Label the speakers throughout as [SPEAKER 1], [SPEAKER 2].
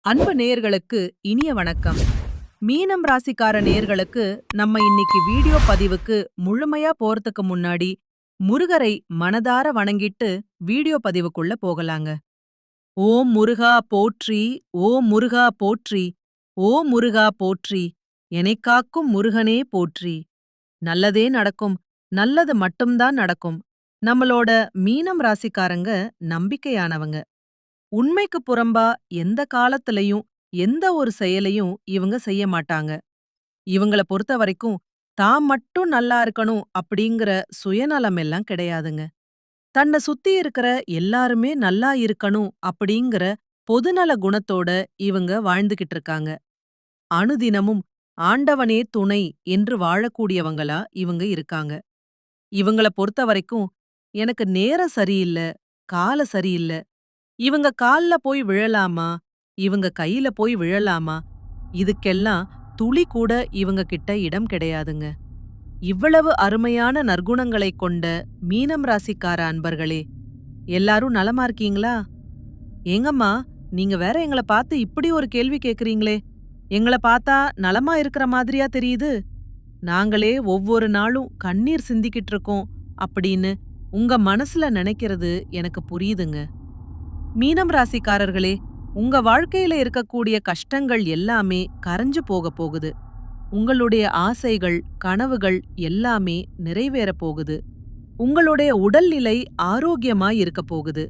[SPEAKER 1] அன்பு நேயர்களுக்கு இனிய வணக்கம். மீனம் ராசிக்கார நேயர்களுக்கு நம்ம இன்னைக்கு வீடியோ பதிவுக்கு முழுமையா போறதுக்கு முன்னாடி முருகரை மனதார வணங்கிட்டு வீடியோ பதிவுக்குள்ள போகலாங்க. ஓம் முருகா போற்றி, ஓம் முருகா போற்றி, ஓ முருகா போற்றி, எனைக் காக்கும் முருகனே போற்றி. நல்லதே நடக்கும், நல்லது மட்டும்தான் நடக்கும். நம்மளோட மீனம் ராசிக்காரங்க நம்பிக்கையானவங்க. உண்மைக்கு புறம்பா எந்த காலத்திலயும் எந்த ஒரு செயலையும் இவங்க செய்ய மாட்டாங்க. இவங்கள பொறுத்த வரைக்கும் தான் மட்டும் நல்லா இருக்கணும் அப்படிங்கிற சுயநலம் எல்லாம் கிடையாதுங்க. தன்னை சுத்தி இருக்கிற எல்லாருமே நல்லா இருக்கணும் அப்படிங்கிற பொதுநல குணத்தோட இவங்க வாழ்ந்துகிட்டு இருக்காங்க. அனுதினமும் ஆண்டவனே துணை என்று வாழக்கூடியவங்களா இவங்க இருக்காங்க. இவங்கள பொறுத்த வரைக்கும் எனக்கு நேரம் சரியில்ல, காலம் சரியில்ல, இவங்க கால்ல போய் விழலாமா? இவங்க கையில போய் விழலாமா? இதுக்கெல்லாம் துளி கூட இவங்க கிட்ட இடம் கிடையாதுங்க. இவ்வளவு அருமையான நற்குணங்களைக் கொண்ட மீனம் ராசிக்கார அன்பர்களே, எல்லாரும் நலமா இருக்கீங்களா? ஏங்கம்மா, நீங்க வேற எங்கள பார்த்து இப்படி ஒரு கேள்வி கேக்குறீங்களே? எங்கள பார்த்தா நலமா இருக்கிற மாதிரியா தெரியுது? நாங்களே ஒவ்வொரு நாளும் கண்ணீர் சிந்திக்கிட்டு இருக்கோம் அப்படின்னு உங்க மனசுல நினைக்கிறது எனக்கு புரியுதுங்க. மீனம் ராசிக்காரர்களே, உங்க வாழ்க்கையில இருக்கக்கூடிய கஷ்டங்கள் எல்லாமே கரைஞ்சு போகுது. உங்களுடைய ஆசைகள், கனவுகள் எல்லாமே நிறைவேறப் போகுது. உங்களுடைய உடல்நிலை ஆரோக்கியமாய் இருக்கப் போகுது.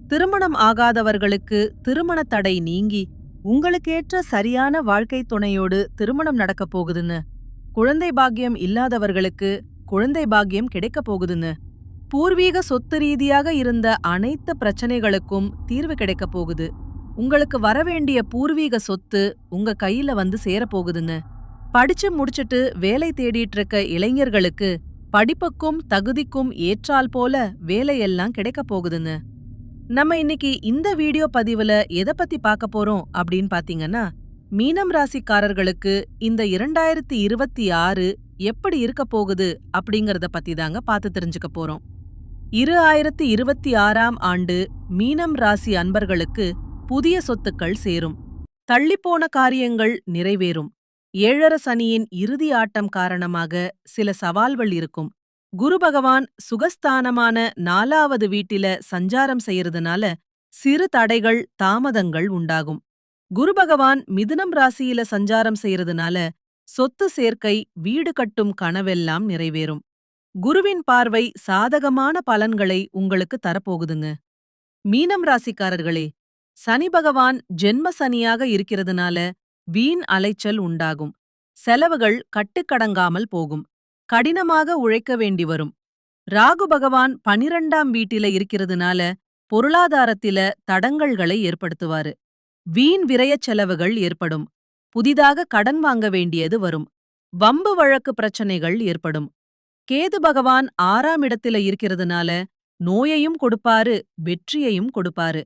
[SPEAKER 1] திருமணம் ஆகாதவர்களுக்கு திருமண தடை நீங்கி உங்களுக்கேற்ற சரியான வாழ்க்கை துணையோடு திருமணம் நடக்கப் போகுதுன்னு, குழந்தை பாக்கியம் இல்லாதவர்களுக்கு குழந்தை பாக்கியம் கிடைக்கப் போகுதுன்னு, பூர்வீக சொத்து ரீதியாக இருந்த அனைத்து பிரச்சனைகளுக்கும் தீர்வு கிடைக்கப் போகுது. உங்களுக்கு வரவேண்டிய பூர்வீக சொத்து உங்க கையில வந்து சேரப்போகுதுங்க. படிச்சு முடிச்சிட்டு வேலை தேடிட்டு இருக்க இளைஞர்களுக்கு படிப்புக்கும் தகுதிக்கும் ஏற்றால் போல வேலையெல்லாம் கிடைக்கப் போகுதுங்க. நம்ம இன்னைக்கு இந்த வீடியோ பதிவுல எதை பத்தி பார்க்க போறோம் அப்படின்னு பாத்தீங்கன்னா, மீனம் ராசிக்காரர்களுக்கு இந்த 2026 எப்படி இருக்க போகுது அப்படிங்கறத பத்தி தாங்க பார்த்து தெரிஞ்சுக்க போறோம். 2026ஆம் ஆண்டு மீனம் ராசி அன்பர்களுக்கு புதிய சொத்துக்கள் சேரும். தள்ளிப்போன காரியங்கள் நிறைவேறும். ஏழரை சனியின் இறுதி ஆட்டம் காரணமாக சில சவால்கள் இருக்கும். குரு பகவான் சுகஸ்தானமான 4வது வீட்டில சஞ்சாரம் செய்யறதுனால சிறு தடைகள், தாமதங்கள் உண்டாகும். குரு பகவான் மிதுனம் ராசியில சஞ்சாரம் செய்யறதுனால சொத்து சேர்க்கை, வீடு கட்டும் கனவெல்லாம் நிறைவேறும். குருவின் பார்வை சாதகமான பலன்களை உங்களுக்கு தரப்போகுதுங்க. மீனம் ராசிக்காரர்களே, சனி பகவான் ஜென்ம சனியாக இருக்கிறதுனால வீண் அலைச்சல் உண்டாகும். செலவுகள் கட்டுக்கடங்காமல் போகும். கடினமாக உழைக்க வேண்டி வரும். ராகு பகவான் 12ஆம் வீட்டில இருக்கிறதுனால பொருளாதாரத்தில தடங்கல்களை ஏற்படுத்துவாரு. வீண் விரயச் செலவுகள் ஏற்படும். புதிதாக கடன் வாங்க வேண்டியது வரும். வம்பு வழக்கு பிரச்சனைகள் ஏற்படும். கேது பகவான் 6ஆம் இடத்துல இருக்கிறதுனால நோயையும் கொடுப்பாரு, வெற்றியையும் கொடுப்பாரு.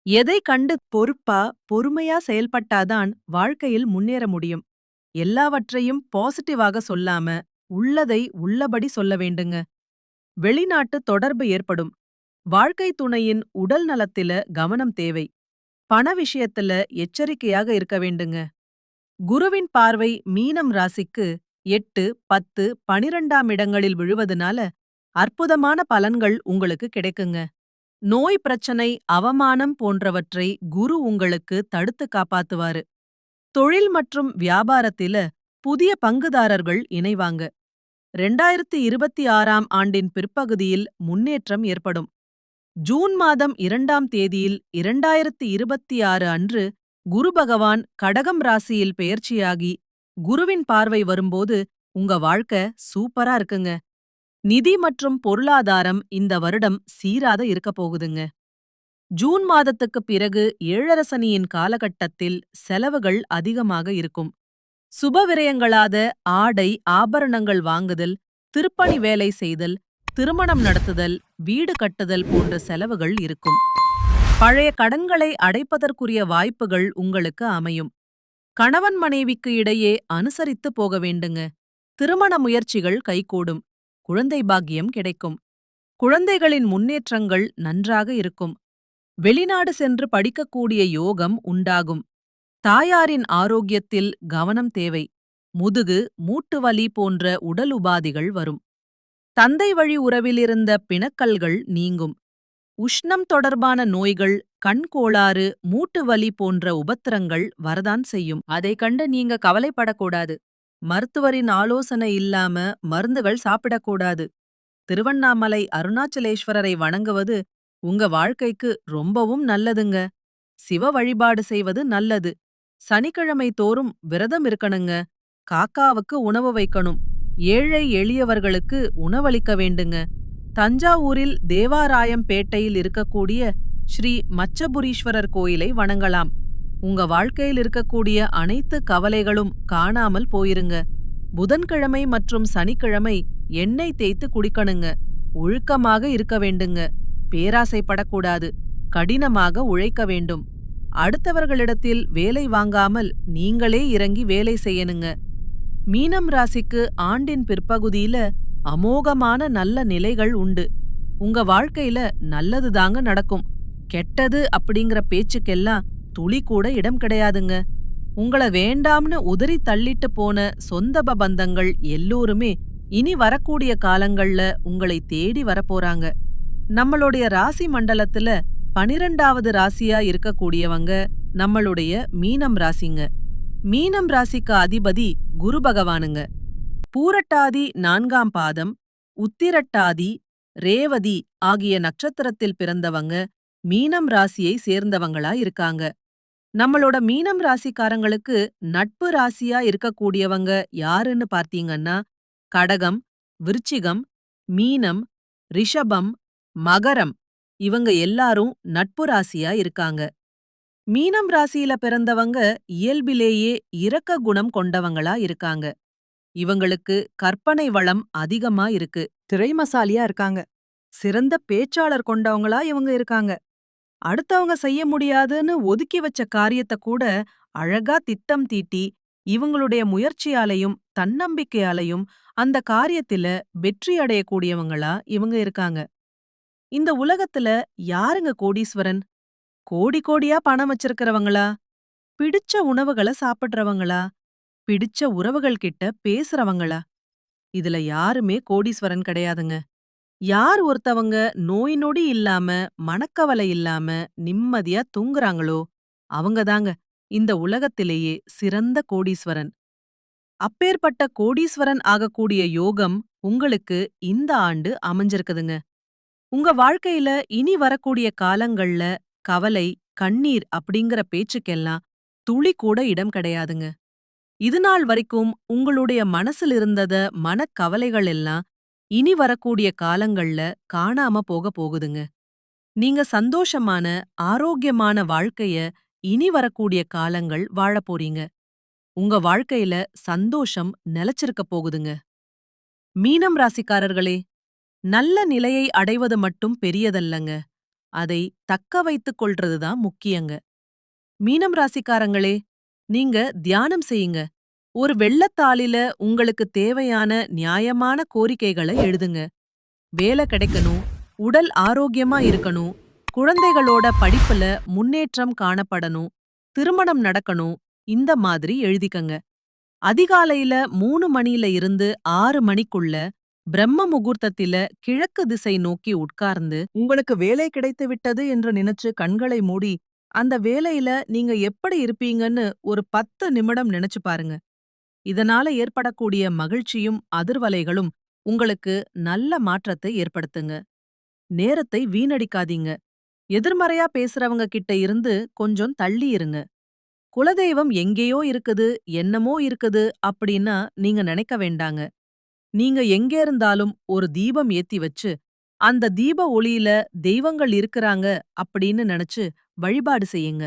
[SPEAKER 1] எதை கண்டு பொறுப்பா, பொறுமையா செயல்பட்டாதான் வாழ்க்கையில் முன்னேற முடியும். எல்லாவற்றையும் பாசிட்டிவாக சொல்லாம உள்ளதை உள்ளபடி சொல்ல வேண்டுங்க. வெளிநாட்டு தொடர்பு ஏற்படும். வாழ்க்கை துணையின் உடல் நலத்தில கவனம் தேவை. பண விஷயத்துல எச்சரிக்கையாக இருக்க வேண்டுங்க. குருவின் பார்வை மீனம் ராசிக்கு 8, 10, 12ஆம் இடங்களில் விழுவதுனால அற்புதமான பலன்கள் உங்களுக்கு கிடைக்குங்க. நோய் பிரச்சனை, அவமானம் போன்றவற்றை குரு உங்களுக்கு தடுத்து காப்பாத்துவாரு. தொழில் மற்றும் வியாபாரத்தில புதிய பங்குதாரர்கள் இணைவாங்க. 2026ஆம் ஆண்டின் பிற்பகுதியில் முன்னேற்றம் ஏற்படும். ஜூன் மாதம் 2ஆம் தேதியில் 2026 அன்று குரு பகவான் கடகம் ராசியில் பெயர்ச்சியாகி குருவின் பார்வை வரும்போது உங்க வாழ்க்கை சூப்பரா இருக்குங்க. நிதி மற்றும் பொருளாதாரம் இந்த வருடம் சீராத இருக்க போகுதுங்க. ஜூன் மாதத்துக்குப் பிறகு ஏழரை சனியின் காலகட்டத்தில் செலவுகள் அதிகமாக இருக்கும். சுப விரயங்களாத ஆடை, ஆபரணங்கள் வாங்குதல், திருப்பணி வேலை செய்தல், திருமணம் நடத்துதல், வீடு கட்டுதல் போன்ற செலவுகள் இருக்கும். பழைய கடன்களை அடைப்பதற்குரிய வாய்ப்புகள் உங்களுக்கு அமையும். கணவன் மனைவிக்கு இடையே அனுசரித்து போக வேண்டுங்க. திருமண முயற்சிகள் கைகூடும். குழந்தை பாக்கியம் கிடைக்கும். குழந்தைகளின் முன்னேற்றங்கள் நன்றாக இருக்கும். வெளிநாடு சென்று படிக்கக்கூடிய யோகம் உண்டாகும். தாயாரின் ஆரோக்கியத்தில் கவனம் தேவை. முதுகு, மூட்டு வலி போன்ற உடல் உபாதைகள் வரும். தந்தை வழி உறவிலிருந்த பிணக்கல்கள் நீங்கும். உஷ்ணம் தொடர்பான நோய்கள், கண் கோளாறு, மூட்டு வலி போன்ற உபத்திரங்கள் வரதான் செய்யும். அதை கண்டு நீங்க கவலைப்படக்கூடாது. மருத்துவரின் ஆலோசனை இல்லாம மருந்துகள் சாப்பிடக்கூடாது. திருவண்ணாமலை அருணாச்சலேஸ்வரரை வணங்குவது உங்க வாழ்க்கைக்கு ரொம்பவும் நல்லதுங்க. சிவ வழிபாடு செய்வது நல்லது. சனிக்கிழமை தோறும் விரதம் இருக்கணுங்க. காக்காவுக்கு உணவு வைக்கணும். ஏழை எளியவர்களுக்கு உணவளிக்க வேண்டுங்க. தஞ்சாவூரில் தேவாராயம்பேட்டையில் இருக்கக்கூடிய ஸ்ரீ மச்சபுரீஸ்வரர் கோயிலை வணங்கலாம். உங்க வாழ்க்கையில் இருக்கக்கூடிய அனைத்து கவலைகளும் காணாமல் போயிருங்க. புதன்கிழமை மற்றும் சனிக்கிழமை எண்ணெய் தேய்த்து குடிக்கணுங்க. ஒழுக்கமாக இருக்க வேண்டுங்க. பேராசைப்படக்கூடாது. கடினமாக உழைக்க வேண்டும். அடுத்தவர்களிடத்தில் வேலை வாங்காமல் நீங்களே இறங்கி வேலை செய்யணுங்க. மீனம் ராசிக்கு ஆண்டின் பிற்பகுதியில அமோகமான நல்ல நிலைகள் உண்டு. உங்க வாழ்க்கையில நல்லதுதாங்க நடக்கும். கெட்டது அப்படிங்கிற பேச்சுக்கெல்லாம் துளி கூட இடம் கிடையாதுங்க. உங்கள வேண்டாம்னு உதறி தள்ளிட்டு போன சொந்த பந்தங்கள் எல்லோருமே இனி வரக்கூடிய காலங்கள்ல உங்களை தேடி வரப்போறாங்க. நம்மளுடைய ராசி மண்டலத்துல 12வது ராசியா இருக்கக்கூடியவங்க நம்மளுடைய மீனம் ராசிங்க. மீனம் ராசிக்கு அதிபதி குரு பகவானுங்க. பூரட்டாதி 4ஆம் பாதம், உத்திரட்டாதி, ரேவதி ஆகிய நட்சத்திரத்தில் பிறந்தவங்க மீனம் ராசியை சேர்ந்தவங்களா இருக்காங்க. நம்மளோட மீனம் ராசிக்காரங்களுக்கு நட்பு ராசியா இருக்கக்கூடியவங்க யாருன்னு பார்த்தீங்கன்னா, கடகம், விருச்சிகம், மீனம், ரிஷபம், மகரம் இவங்க எல்லாரும் நட்பு ராசியா இருக்காங்க. மீனம் ராசியில பிறந்தவங்க இயல்பிலேயே இரக்க குணம் கொண்டவங்களா இருக்காங்க. இவங்களுக்கு கற்பனை வளம் அதிகமா இருக்கு. திரைமசாலியா இருக்காங்க. சிறந்த பேச்சாளர் கொண்டவங்களா இவங்க இருக்காங்க. அடுத்தவங்க செய்ய முடியாதுன்னு ஒதுக்கி வச்ச காரியத்த கூட அழகா திட்டம் தீட்டி இவங்களுடைய முயற்சியாலையும் தன்னம்பிக்கையாலையும் அந்த காரியத்தில வெற்றி அடையக்கூடியவங்களா இவங்க இருக்காங்க. இந்த உலகத்துல யாருங்க கோடீஸ்வரன்? கோடி கோடியா பணம் வச்சிருக்கிறவங்களா? பிடிச்ச உணவுகள சாப்பிடுறவங்களா? பிடிச்ச உறவுகள் கிட்ட பேசுறவங்களா? இதுல யாருமே கோடீஸ்வரன் கிடையாதுங்க. யார் ஒருத்தவங்க நோய் நொடி இல்லாம, மனக்கவலை இல்லாம, நிம்மதியா தூங்குறாங்களோ, அவங்கதாங்க இந்த உலகத்திலேயே சிறந்த கோடீஸ்வரன். அப்பேற்பட்ட கோடீஸ்வரன் ஆகக்கூடிய யோகம் உங்களுக்கு இந்த ஆண்டு அமைஞ்சிருக்குதுங்க. உங்க வாழ்க்கையில இனி வரக்கூடிய காலங்கள்ல கவலை, கண்ணீர் அப்படிங்கிற பேச்சுக்கெல்லாம் துளி கூட இடம் கிடையாதுங்க. இதுநாள் வரைக்கும் உங்களுடைய மனசுல இருந்தத மனக்கவலைகள் எல்லாம் இனி வரக்கூடிய காலங்கள்ல காணாம போக போகுதுங்க. நீங்க சந்தோஷமான, ஆரோக்கியமான வாழ்க்கைய இனி வரக்கூடிய காலங்கள் வாழப் போறீங்க. உங்க வாழ்க்கையில சந்தோஷம் நிலைச்சிருக்க போகுதுங்க. மீனம் ராசிக்காரர்களே, நல்ல நிலையை அடைவது மட்டும் பெரியதல்லங்க. அதை தக்க வைத்துக் கொள்றதுதான் முக்கியங்க. மீனம் ராசிக்காரங்களே, நீங்க தியானம் செய்யுங்க. ஒரு வெள்ளத்தாளில உங்களுக்கு தேவையான நியாயமான கோரிக்கைகளை எழுதுங்க. வேலை கிடைக்கணும், உடல் ஆரோக்கியமா இருக்கணும், குழந்தைகளோட படிப்புல முன்னேற்றம் காணப்படணும், திருமணம் நடக்கணும், இந்த மாதிரி எழுதிக்கங்க. அதிகாலையில 3 மணியில இருந்து 6 மணிக்குள்ள பிரம்ம முகூர்த்தத்தில கிழக்கு திசை நோக்கி உட்கார்ந்து உங்களுக்கு வேலை கிடைத்து விட்டது என்று நினைச்சு கண்களை மூடி அந்த வேலையில நீங்க எப்படி இருப்பீங்கன்னு ஒரு 10 நிமிடம் நினைச்சு பாருங்க. இதனால ஏற்படக்கூடிய மகிழ்ச்சியும் அதிர்வலைகளும் உங்களுக்கு நல்ல மாற்றத்தை ஏற்படுத்துங்க. நேரத்தை வீணடிக்காதீங்க. எதிர்மறையா பேசுறவங்க கிட்ட இருந்து கொஞ்சம் தள்ளி இருங்க. குலதெய்வம் எங்கேயோ இருக்குது, என்னமோ இருக்குது அப்படின்னா நீங்க நினைக்க வேண்டாங்க. நீங்க எங்க இருந்தாலும் ஒரு தீபம் ஏத்தி வச்சு, அந்த தீப ஒளியில தெய்வங்கள் இருக்குறாங்க அப்படின்னு நினைச்சு வழிபாடு செய்யுங்க.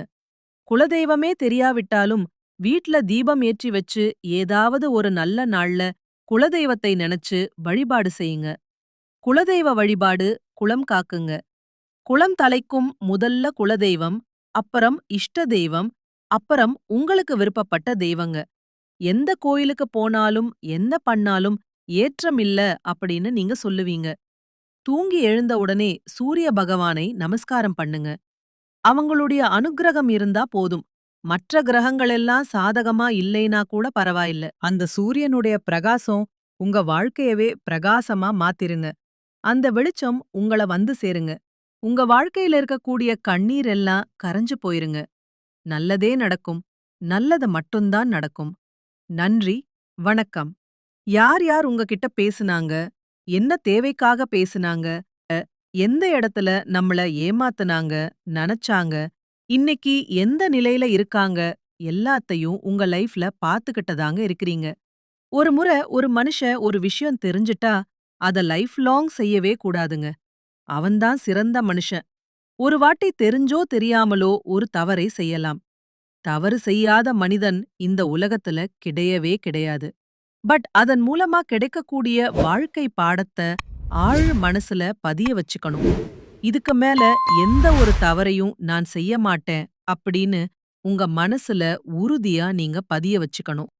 [SPEAKER 1] குலதெய்வமே தெரியாவிட்டாலும் வீட்ல தீபம் ஏற்றி வச்சு ஏதாவது ஒரு நல்ல நாள்ல குலதெய்வத்தை நினைச்சு வழிபாடு செய்யுங்க. குலதெய்வ வழிபாடு குலம் காக்குங்க. குலம் தலைக்கும் முதல்ல குலதெய்வம், அப்புறம் இஷ்ட தெய்வம், அப்புறம் உங்களுக்கு விருப்பப்பட்ட தெய்வங்க. எந்த கோயிலுக்கு போனாலும் என்ன பண்ணாலும் ஏற்றம் இல்ல அப்படின்னு நீங்க சொல்லுவீங்க. தூங்கி எழுந்த உடனே சூரிய பகவானை நமஸ்காரம் பண்ணுங்க. அவங்களுடைய அனுக்கிரகம் இருந்தா போதும். மற்ற கிரகங்கள் எல்லாம் சாதகமா இல்லைனா கூட பரவாயில்ல. அந்த சூரியனுடைய பிரகாசம் உங்க வாழ்க்கையவே பிரகாசமா மாத்திருங்க. அந்த வெளிச்சம் உங்கள வந்து சேருங்க. உங்க வாழ்க்கையில இருக்கக்கூடிய கண்ணீர் எல்லாம் கரைஞ்சு போயிருங்க. நல்லதே நடக்கும். நல்லது மட்டும்தான் நடக்கும். நன்றி. வணக்கம். யார் யார் உங்ககிட்ட பேசுனாங்க? என்ன தேவைக்காக பேசுனாங்க? எந்த இடத்துல நம்மள ஏமாத்துனாங்க, நெனச்சாங்க? இன்னைக்கு எந்த நிலையில இருக்காங்க? எல்லாத்தையும் உங்க லைஃப்ல பாத்துக்கிட்டு இருக்கிறீங்க. ஒரு முறை ஒரு மனுஷன் ஒரு விஷயம் தெரிஞ்சுட்டா, அத லைஃப் லாங் செய்யவே கூடாதுங்க. அவன்தான் சிறந்த மனுஷன். ஒரு வாட்டி தெரிஞ்சோ தெரியாமலோ ஒரு தவறை செய்யலாம். தவறு செய்யாத மனிதன் இந்த உலகத்துல கிடையவே கிடையாது. பட் அதன் மூலமா கிடைக்கக்கூடிய வாழ்க்கை பாடத்த ஆழ் மனசுல பதிய வச்சுக்கணும். இதுக்கு மேல எந்த ஒரு தவறையும் நான் செய்ய மாட்டேன் அப்படின்னு உங்க மனசுல உறுதியா நீங்க பதிய வச்சுக்கணும்.